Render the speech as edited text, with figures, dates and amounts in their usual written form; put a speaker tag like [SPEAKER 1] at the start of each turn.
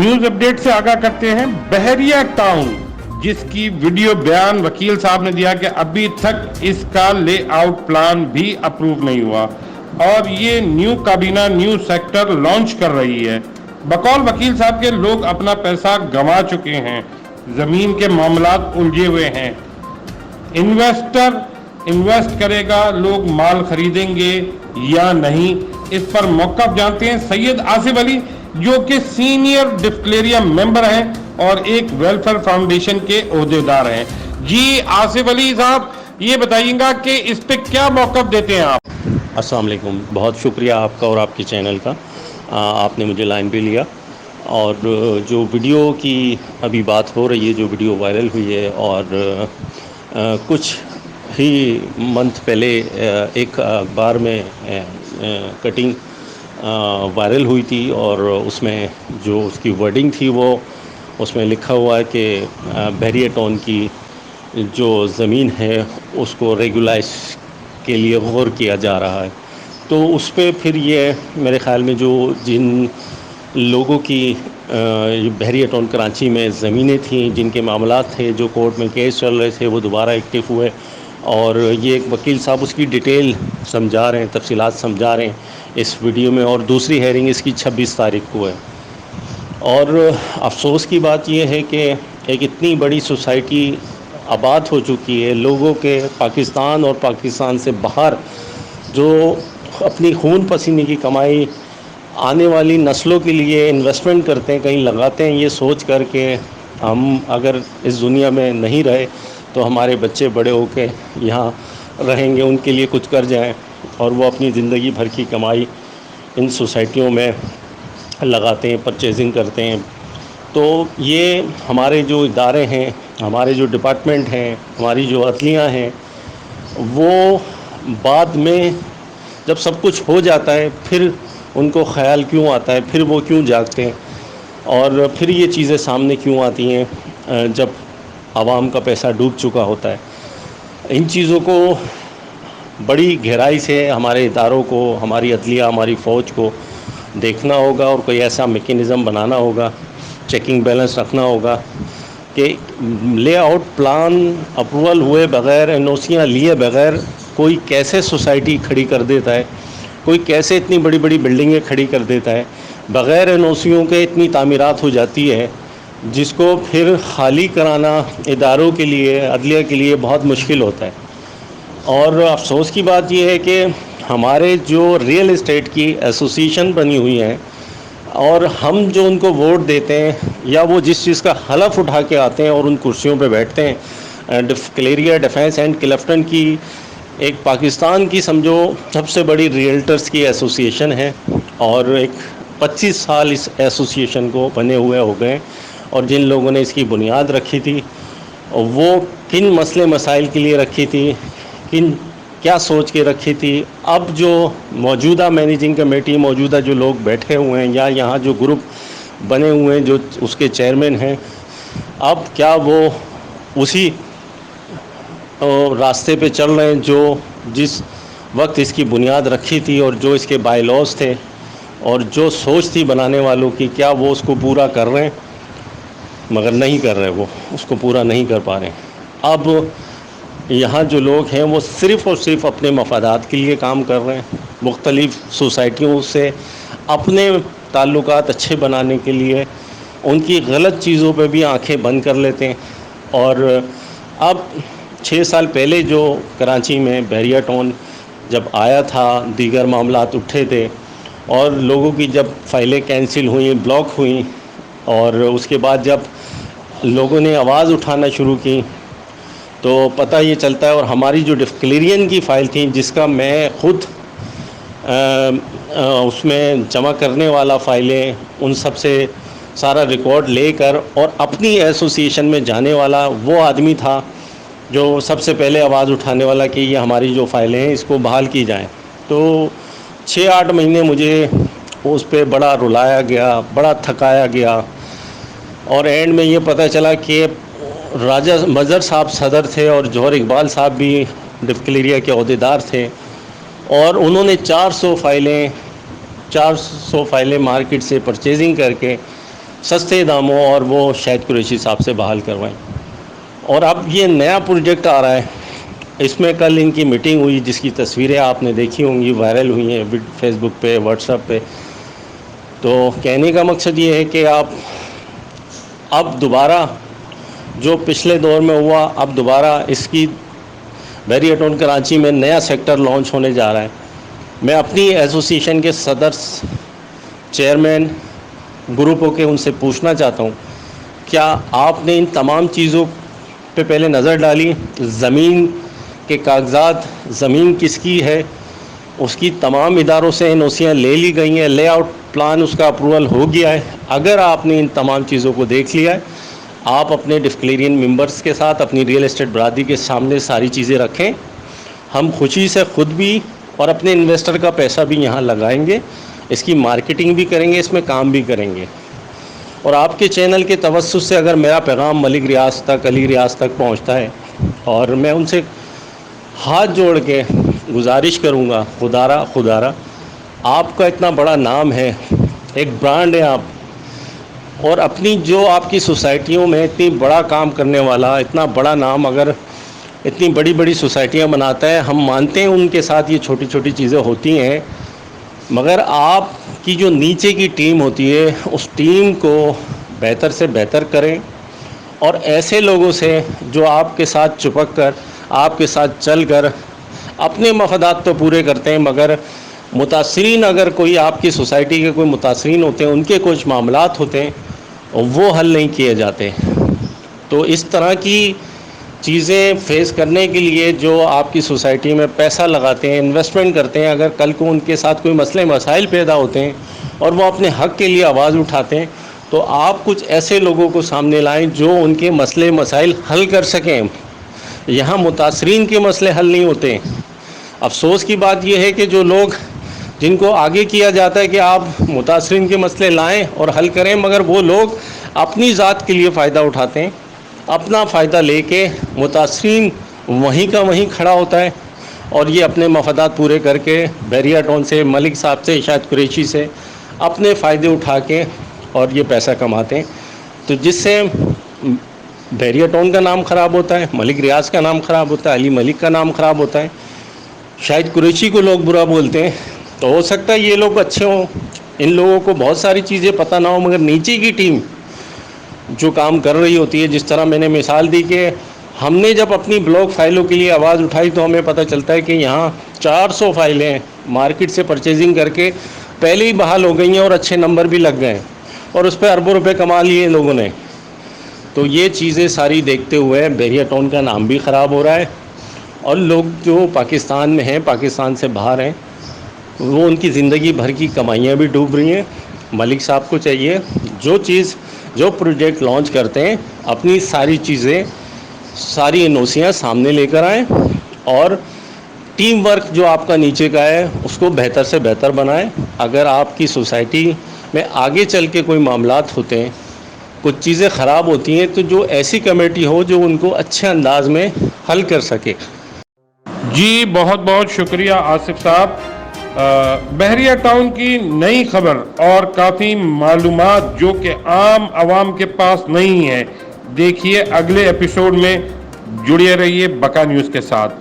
[SPEAKER 1] News update سے آگاہ کرتے ہیں بحریہ ٹاؤن، جس کی ویڈیو بیان وکیل صاحب نے دیا کہ ابھی تک اس کا لے آؤٹ پلان بھی اپروو نہیں ہوا اور یہ نیو کابینہ نیو سیکٹر لانچ کر رہی ہے۔ بقول وکیل صاحب کے لوگ اپنا پیسہ گنوا چکے ہیں، زمین کے معاملات الجھے ہوئے ہیں، انویسٹر انویسٹ کرے گا، لوگ مال خریدیں گے یا نہیں، اس پر موقف جانتے ہیں سید آصف علی جو کہ سینئر ڈسکلیریا ممبر ہیں اور ایک ویلفیئر فاؤنڈیشن کے عہدیدار ہیں۔ جی آصف علی صاحب، یہ بتائیے گا کہ اس پہ کیا موقف دیتے ہیں آپ؟
[SPEAKER 2] السلام علیکم، بہت شکریہ آپ کا اور آپ کے چینل کا، آپ نے مجھے لائن پہ لیا۔ اور جو ویڈیو کی ابھی بات ہو رہی ہے، جو ویڈیو وائرل ہوئی ہے، اور کچھ ہی منتھ پہلے ایک اخبار میں کٹنگ وائرل ہوئی تھی، اور اس میں جو اس کی ورڈنگ تھی وہ اس میں لکھا ہوا ہے کہ بحریہ ٹاؤن کی جو زمین ہے اس کو ریگولائز کے لیے غور کیا جا رہا ہے۔ تو اس پہ پھر یہ میرے خیال میں جو جن لوگوں کی بحریہ ٹاؤن کراچی میں زمینیں تھیں، جن کے معاملات تھے، جو کورٹ میں کیس چل رہے تھے، وہ دوبارہ ایکٹیو ہوئے، اور یہ ایک وکیل صاحب اس کی ڈیٹیل سمجھا رہے ہیں، تفصیلات سمجھا رہے ہیں اس ویڈیو میں، اور دوسری ہیئرنگ اس کی 26 تاریخ کو ہے۔ اور افسوس کی بات یہ ہے کہ ایک اتنی بڑی سوسائٹی آباد ہو چکی ہے، لوگوں کے پاکستان اور پاکستان سے باہر جو اپنی خون پسینے کی کمائی آنے والی نسلوں کے لیے انویسٹمنٹ کرتے ہیں، کہیں لگاتے ہیں، یہ سوچ کر کے ہم اگر اس دنیا میں نہیں رہے تو ہمارے بچے بڑے ہو کے یہاں رہیں گے، ان کے لیے کچھ کر جائیں، اور وہ اپنی زندگی بھر کی کمائی ان سوسائٹیوں میں لگاتے ہیں، پرچیزنگ کرتے ہیں۔ تو یہ ہمارے جو ادارے ہیں، ہمارے جو ڈپارٹمنٹ ہیں، ہماری جو عدلیہ ہیں، وہ بعد میں جب سب کچھ ہو جاتا ہے پھر ان کو خیال کیوں آتا ہے، پھر وہ کیوں جاگتے ہیں، اور پھر یہ چیزیں سامنے کیوں آتی ہیں جب عوام کا پیسہ ڈوب چکا ہوتا ہے۔ ان چیزوں کو بڑی گہرائی سے ہمارے اداروں کو، ہماری عدلیہ، ہماری فوج کو دیکھنا ہوگا، اور کوئی ایسا میکینزم بنانا ہوگا، چیکنگ بیلنس رکھنا ہوگا کہ لے آؤٹ پلان اپروول ہوئے بغیر، این او سیاں لیے بغیر کوئی کیسے سوسائٹی کھڑی کر دیتا ہے، کوئی کیسے اتنی بڑی بڑی بلڈنگیں کھڑی کر دیتا ہے، بغیر این او سیوں کے اتنی تعمیرات ہو جاتی ہے، جس کو پھر خالی کرانا اداروں کے لیے، عدلیہ کے لیے بہت مشکل ہوتا ہے۔ اور افسوس کی بات یہ ہے کہ ہمارے جو ریئل اسٹیٹ کی ایسوسیشن بنی ہوئی ہیں، اور ہم جو ان کو ووٹ دیتے ہیں، یا وہ جس چیز کا حلف اٹھا کے آتے ہیں اور ان کرسیوں پہ بیٹھتے ہیں، کلیریا ڈیفینس اینڈ کلفٹن کی ایک پاکستان کی سمجھو سب سے بڑی ریئلٹرز کی ایسوسیشن ہے، اور ایک 25 سال اس ایسوسیشن کو بنے ہوئے ہو گئے، اور جن لوگوں نے اس کی بنیاد رکھی تھی وہ کن مسئلے مسائل کے لیے رکھی تھی، کیا سوچ کے رکھی تھی، اب جو موجودہ مینیجنگ کمیٹی، موجودہ جو لوگ بیٹھے ہوئے ہیں، یا یہاں جو گروپ بنے ہوئے ہیں جو اس کے چیئرمین ہیں، اب کیا وہ اسی راستے پہ چل رہے ہیں جو جس وقت اس کی بنیاد رکھی تھی، اور جو اس کے بائی لاز تھے، اور جو سوچ تھی بنانے والوں کی، کیا وہ اس کو پورا کر رہے ہیں؟ مگر نہیں کر رہے، وہ اس کو پورا نہیں کر پا رہے ہیں۔ اب یہاں جو لوگ ہیں وہ صرف اور صرف اپنے مفادات کے لیے کام کر رہے ہیں، مختلف سوسائٹیوں سے اپنے تعلقات اچھے بنانے کے لیے ان کی غلط چیزوں پہ بھی آنکھیں بند کر لیتے ہیں۔ اور اب 6 سال پہلے جو کراچی میں بحریہ ٹاؤن جب آیا تھا، دیگر معاملات اٹھے تھے، اور لوگوں کی جب فائلیں کینسل ہوئیں، بلاک ہوئیں، اور اس کے بعد جب لوگوں نے آواز اٹھانا شروع کی تو پتہ یہ چلتا ہے، اور ہماری جو ڈسکلیرین کی فائل تھی، جس کا میں خود اس میں جمع کرنے والا فائلیں، ان سب سے سارا ریکارڈ لے کر اور اپنی ایسوسیشن میں جانے والا وہ آدمی تھا جو سب سے پہلے آواز اٹھانے والا کہ یہ ہماری جو فائلیں ہیں اس کو بحال کی جائیں۔ تو 6-8 مہینے مجھے اس پہ بڑا رلایا گیا، بڑا تھکایا گیا، اور اینڈ میں یہ پتہ چلا کہ راجہ مظہر صاحب صدر تھے، اور جوہر اقبال صاحب بھی ڈسکلیریا کے عہدیدار تھے، اور انہوں نے 400 فائلیں مارکیٹ سے پرچیزنگ کر کے سستے داموں اور وہ شاہد قریشی صاحب سے بحال کروائیں. اور اب یہ نیا پروجیکٹ آ رہا ہے. اس میں کل ان کی میٹنگ ہوئی جس کی تصویریں آپ نے دیکھی ہوں گی، وائرل ہوئی ہیں فیس بک پہ، واٹس ایپ پہ. تو کہنے کا مقصد یہ ہے کہ آپ اب دوبارہ جو پچھلے دور میں ہوا، اب دوبارہ اس کی بحریہ ٹاؤن کراچی میں نیا سیکٹر لانچ ہونے جا رہا ہے. میں اپنی ایسوسیشن کے صدر، چیئرمین گروپ ہو کے ان سے پوچھنا چاہتا ہوں، کیا آپ نے ان تمام چیزوں پہ پہلے نظر ڈالی؟ زمین کے کاغذات، زمین کس کی ہے، اس کی تمام اداروں سے NOCیاں لے لی گئی ہیں، لے آؤٹ پلان اس کا اپروول ہو گیا ہے. اگر آپ نے ان تمام چیزوں کو دیکھ لیا ہے، آپ اپنے ڈسکلیرین ممبرز کے ساتھ اپنی ریئل اسٹیٹ برادری کے سامنے ساری چیزیں رکھیں. ہم خوشی سے خود بھی اور اپنے انویسٹر کا پیسہ بھی یہاں لگائیں گے، اس کی مارکیٹنگ بھی کریں گے، اس میں کام بھی کریں گے. اور آپ کے چینل کے توسط سے اگر میرا پیغام ملک ریاض تک، علی ریاض تک پہنچتا ہے، اور میں ان سے ہاتھ جوڑ کے گزارش کروں گا، خدارا آپ کا اتنا بڑا نام ہے، ایک برانڈ ہے آپ، اور اپنی جو آپ کی سوسائٹیوں میں اتنی بڑا کام کرنے والا، اتنا بڑا نام اگر اتنی بڑی بڑی سوسائٹیاں بناتا ہے، ہم مانتے ہیں ان کے ساتھ یہ چھوٹی چھوٹی چیزیں ہوتی ہیں، مگر آپ کی جو نیچے کی ٹیم ہوتی ہے اس ٹیم کو بہتر سے بہتر کریں. اور ایسے لوگوں سے جو آپ کے ساتھ چپک کر، آپ کے ساتھ چل کر اپنے مفادات تو پورے کرتے ہیں، مگر متاثرین، اگر کوئی آپ کی سوسائٹی کے کوئی متاثرین ہوتے ہیں، ان کے کچھ معاملات ہوتے ہیں، وہ حل نہیں کیے جاتے. تو اس طرح کی چیزیں فیس کرنے کے لیے جو آپ کی سوسائٹی میں پیسہ لگاتے ہیں، انویسٹمنٹ کرتے ہیں، اگر کل کو ان کے ساتھ کوئی مسئلے مسائل پیدا ہوتے ہیں اور وہ اپنے حق کے لیے آواز اٹھاتے ہیں، تو آپ کچھ ایسے لوگوں کو سامنے لائیں جو ان کے مسئلے مسائل حل کر سکیں. یہاں متاثرین کے مسئلے حل نہیں ہوتے. افسوس کی بات یہ ہے کہ جو لوگ، جن کو آگے کیا جاتا ہے کہ آپ متاثرین کے مسئلے لائیں اور حل کریں، مگر وہ لوگ اپنی ذات کے لیے فائدہ اٹھاتے ہیں، اپنا فائدہ لے کے متاثرین وہیں کا وہیں کھڑا ہوتا ہے، اور یہ اپنے مفادات پورے کر کے بحریہ ٹاؤن سے، ملک صاحب سے، شاہد قریشی سے اپنے فائدے اٹھا کے اور یہ پیسہ کماتے ہیں. تو جس سے بحریہ ٹاؤن کا نام خراب ہوتا ہے، ملک ریاض کا نام خراب ہوتا ہے، علی ملک کا نام خراب ہوتا ہے، شاہد قریشی کو لوگ برا بولتے ہیں. تو ہو سکتا ہے یہ لوگ اچھے ہوں، ان لوگوں کو بہت ساری چیزیں پتہ نہ ہو، مگر نیچے کی ٹیم جو کام کر رہی ہوتی ہے، جس طرح میں نے مثال دی کہ ہم نے جب اپنی بلاک فائلوں کے لیے آواز اٹھائی تو ہمیں پتہ چلتا ہے کہ یہاں 400 فائلیں مارکیٹ سے پرچیزنگ کر کے پہلے ہی بحال ہو گئی ہیں، اور اچھے نمبر بھی لگ گئے ہیں، اور اس پہ اربوں روپے کما لیے لوگوں نے. تو یہ چیزیں ساری دیکھتے ہوئے بحریہ ٹاؤن کا نام بھی خراب ہو رہا ہے، اور لوگ جو پاکستان میں ہیں، پاکستان سے باہر ہیں، وہ ان کی زندگی بھر کی کمائیاں بھی ڈوب رہی ہیں. ملک صاحب کو چاہیے جو پروجیکٹ لانچ کرتے ہیں، اپنی ساری چیزیں، ساری NOCیاں سامنے لے کر آئیں، اور ٹیم ورک جو آپ کا نیچے کا ہے اس کو بہتر سے بہتر بنائیں. اگر آپ کی سوسائٹی میں آگے چل کے کوئی معاملات ہوتے ہیں، کچھ چیزیں خراب ہوتی ہیں، تو جو ایسی کمیٹی ہو جو ان کو اچھے انداز میں حل کر سکے.
[SPEAKER 1] جی بہت بہت شکریہ آصف صاحب. بحریہ ٹاؤن کی نئی خبر اور کافی معلومات جو کہ عام عوام کے پاس نہیں ہے، دیکھیے اگلے ایپیسوڈ میں. جڑے رہیے بقا نیوز کے ساتھ.